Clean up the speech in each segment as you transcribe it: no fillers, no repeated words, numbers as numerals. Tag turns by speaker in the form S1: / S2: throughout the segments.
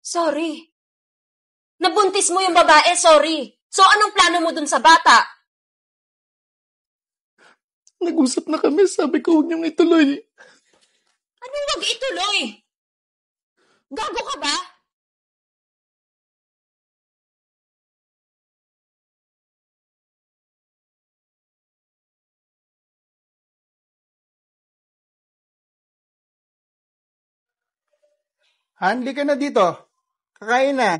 S1: Sorry. Nabuntis mo yung babae, sorry. So anong plano mo dun sa bata?
S2: Nag-usap na kami, sabi ko huwag niyong ituloy.
S1: Anong wag ituloy? Gago ka ba?
S2: Hanli ka na dito. Kakain na.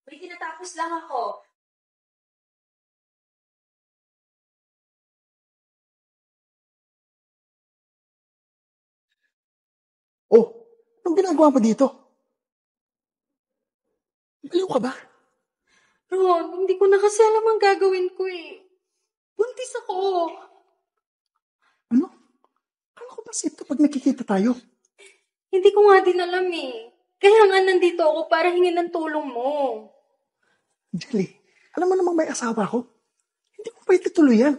S1: May tinatapos lang ako.
S2: Oh, anong ginagawa mo dito? Baliw ka ba?
S1: Ron, hindi ko na kasi alam ang gagawin ko eh. Buntis ako.
S2: Ano? Kala ko ba safe kapag nakikita tayo?
S1: Hindi ko nga din alam eh. Kaya nga nandito ako para hingin ng tulong mo.
S2: Jelly, alam mo namang may asawa ko. Hindi ko pwede tuloy yan.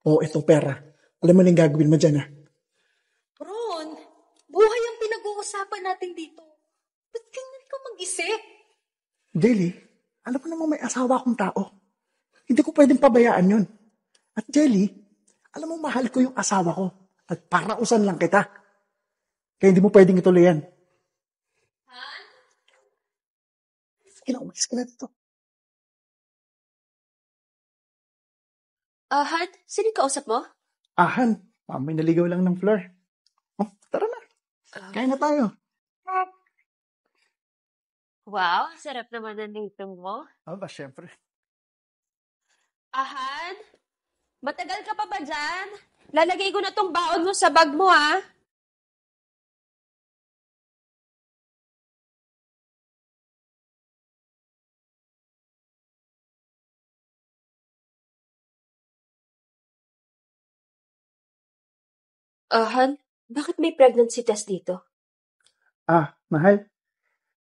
S2: Oh, itong pera. Alam mo na yung gagawin mo dyan, ha?
S1: Ron, buhay ang pinag-uusapan natin dito. Ba't ganyan ka mag-isip?
S2: Jelly, alam mo namang may asawa akong tao. Hindi ko pwedeng pabayaan yun. At Jelly, alam mo mahal ko yung asawa ko. At parausan lang kita. Kaya hindi mo pwedeng ituloy yan. Sige na, umalis ka na dito.
S1: Han, sino yung kausap mo?
S2: Han, may naligaw lang ng Fleur. Oh, tara na. Kain na tayo.
S1: Wow, sarap naman ng nitong mo.
S2: Ba, syempre.
S1: Han, matagal ka pa ba dyan? Lalagay ko na tong baon mo sa bag mo, ah. Han, bakit may pregnancy test dito?
S2: Mahal.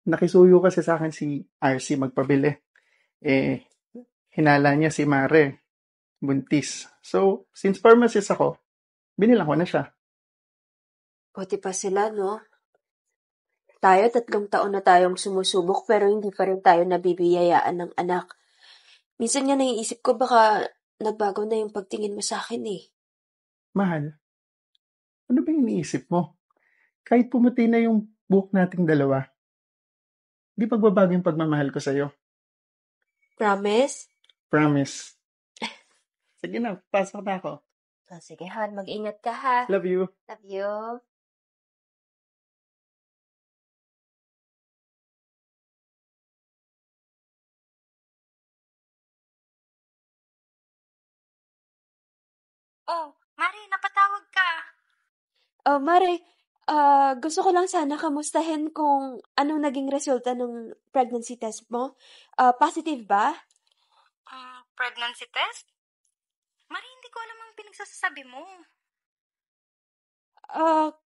S2: Nakisuyo kasi sa akin si RC magpabili. Hinala niya si Mare. Buntis. So, since pharmacist ako, binilang ko na siya.
S1: Buti pa sila, no? Tayo, 3 taon na tayong sumusubok pero hindi pa rin tayo nabibiyayaan ng anak. Minsan nga naiisip ko baka nagbago na yung pagtingin mo sa akin eh.
S2: Mahal, ano ba yung iniisip mo? Kahit pumuti na yung buhok nating dalawa, di pagbabago yung pagmamahal ko sa'yo.
S1: Promise?
S2: Promise. Sige na, pasok na ako.
S1: Sige, Han, mag-ingat ka ha.
S2: Love you.
S1: Love you.
S3: Oh, Mari, napatawag ka.
S1: Mare, gusto ko lang sana kamustahin kung anong naging resulta ng pregnancy test mo. Positive ba?
S3: Pregnancy test? Mari, hindi ko alam ang pinagsasabi mo.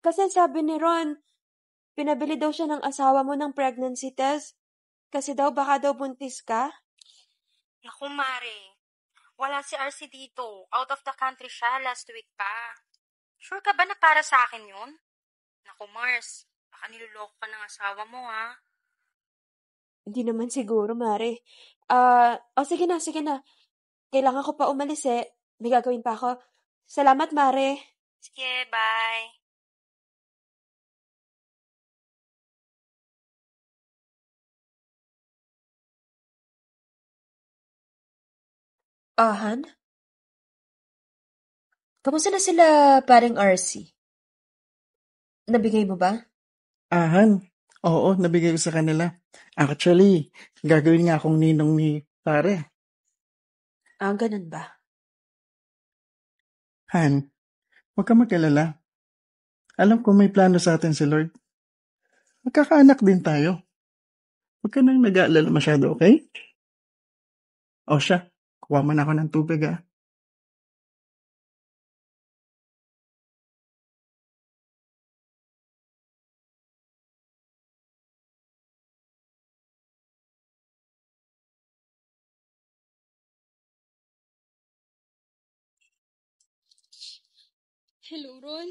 S1: Kasi sabi ni Ron, pinabili daw siya ng asawa mo ng pregnancy test. Kasi daw baka daw buntis ka.
S3: Naku, Mari. Wala si RC dito. Out of the country siya last week pa. Sure ka ba na para sa akin yun? Naku, Mars. Baka niloloko ka ng asawa mo, ha?
S1: Hindi naman siguro, Mare. Sige na, sige na. Kailangan ko pa umalis eh. May gagawin pa ako. Salamat, Mare.
S3: Sige, bye.
S1: Han? Kamusta na sila paring RC? Nabigay mo ba?
S2: Han, oo, nabigay ko sa kanila. Actually, gagawin nga akong ninong ni pare.
S1: Ganun ba?
S2: Han, huwag ka mag-alala. Alam ko may plano sa atin si Lord. Magkakaanak din tayo. Huwag ka nang nag-aalala masyado, okay? O siya, kuha mo na ako ng tubig, ha?
S3: Hello, Ron.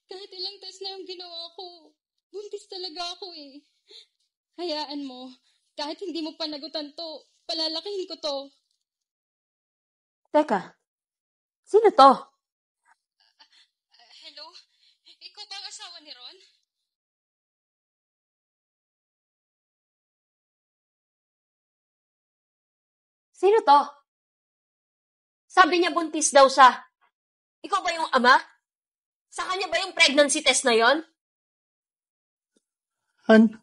S3: Kahit ilang test na yung ginawa ko, buntis talaga ako eh. Hayaan mo, kahit hindi mo panagutan to, palalakihin ko to.
S1: Teka, sino to?
S3: Hello? Ikaw ba ang asawa ni Ron?
S1: Sino to? Sabi niya buntis daw siya. Ikaw ba yung ama? Sa kanya ba yung pregnancy test na yon?
S2: Han,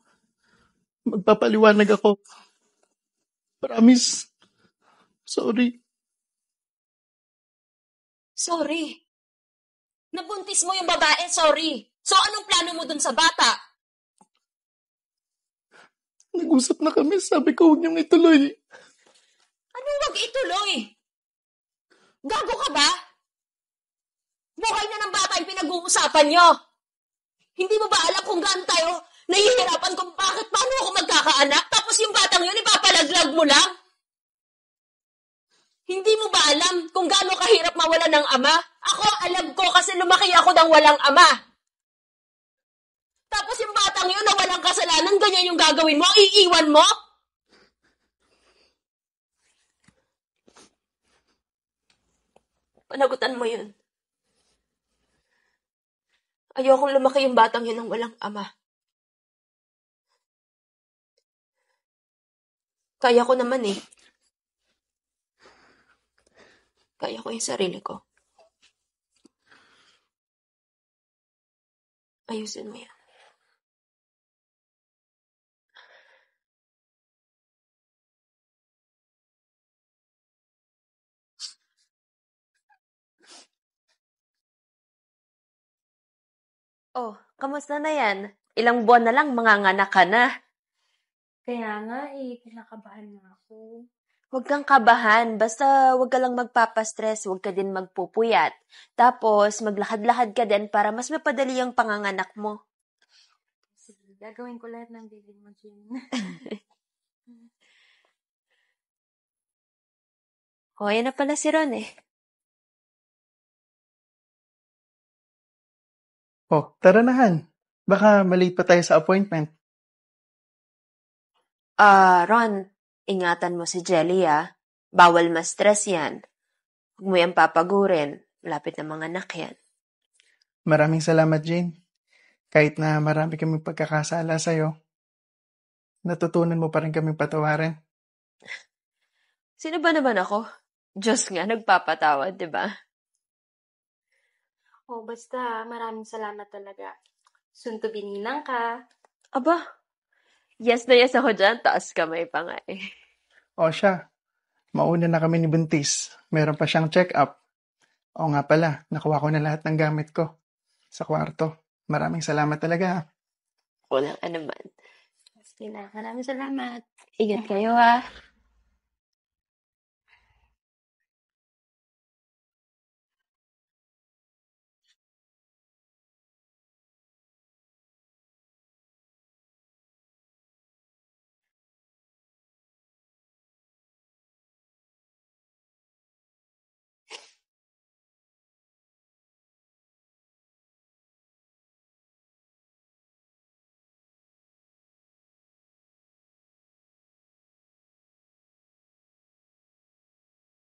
S2: magpapaliwanag ako. Promise. Sorry.
S1: Sorry. Nabuntis mo yung babae, sorry. So anong plano mo dun sa bata?
S2: Nag-usap na kami. Sabi ko, huwag niyong ituloy.
S1: Anong wag ituloy? Gago ka ba? Buhay na ng bata yung pinag-uusapan nyo. Hindi mo ba alam kung gaano tayo nahihirapan kung paano ako magkakaanak tapos yung batang yun ipapalaglag mo lang? Hindi mo ba alam kung gaano kahirap mawala ng ama? Ako, alam ko kasi lumaki ako ng walang ama. Tapos yung batang yun na walang kasalanan, ganyan yung gagawin mo? Iiwan mo? Panagutan mo yun. Ayokong lumaki yung batang yun ng walang ama. Kaya ko naman eh. Kaya ko yung sarili ko. Ayusin mo yan. Oh, kamusta na yan? Ilang buwan na lang manganganak ka na.
S3: Kaya nga eh, kinakabahan na ako.
S1: Huwag kang kabahan. Basta huwag ka lang magpapastress. Huwag ka din magpupuyat. Tapos, maglakad-lakad ka din para mas mapadali ang panganganak mo.
S3: Sige, gagawin ko lahat ng bibig mo, Jean.
S1: Oh, yan na pala si Ron eh.
S2: Oh, tara na, Han. Baka malate pa tayo sa appointment.
S1: Ron, ingatan mo si Jelly ah. Bawal ma-stress yan. Huwag mo yan papagurin. Malapit na mga anak yan.
S2: Maraming salamat, Jane. Kahit na marami kaming pagkakasala sa'yo, natutunan mo pa rin kaming patawarin.
S1: Sino ba naman ako? Diyos nga, nagpapatawad, di ba?
S3: Oh, basta maraming salamat talaga. Soon to be ninang ka.
S1: Aba, yes na yes ako dyan. Taas kamay pa nga eh.
S2: O siya, mauna na kami ni Buntis. Meron pa siyang check-up. O nga pala, nakuha ko na lahat ng gamit ko sa kwarto. Maraming salamat talaga.
S1: Walang anuman.
S3: Sige na, maraming salamat.
S1: Ingat kayo ha.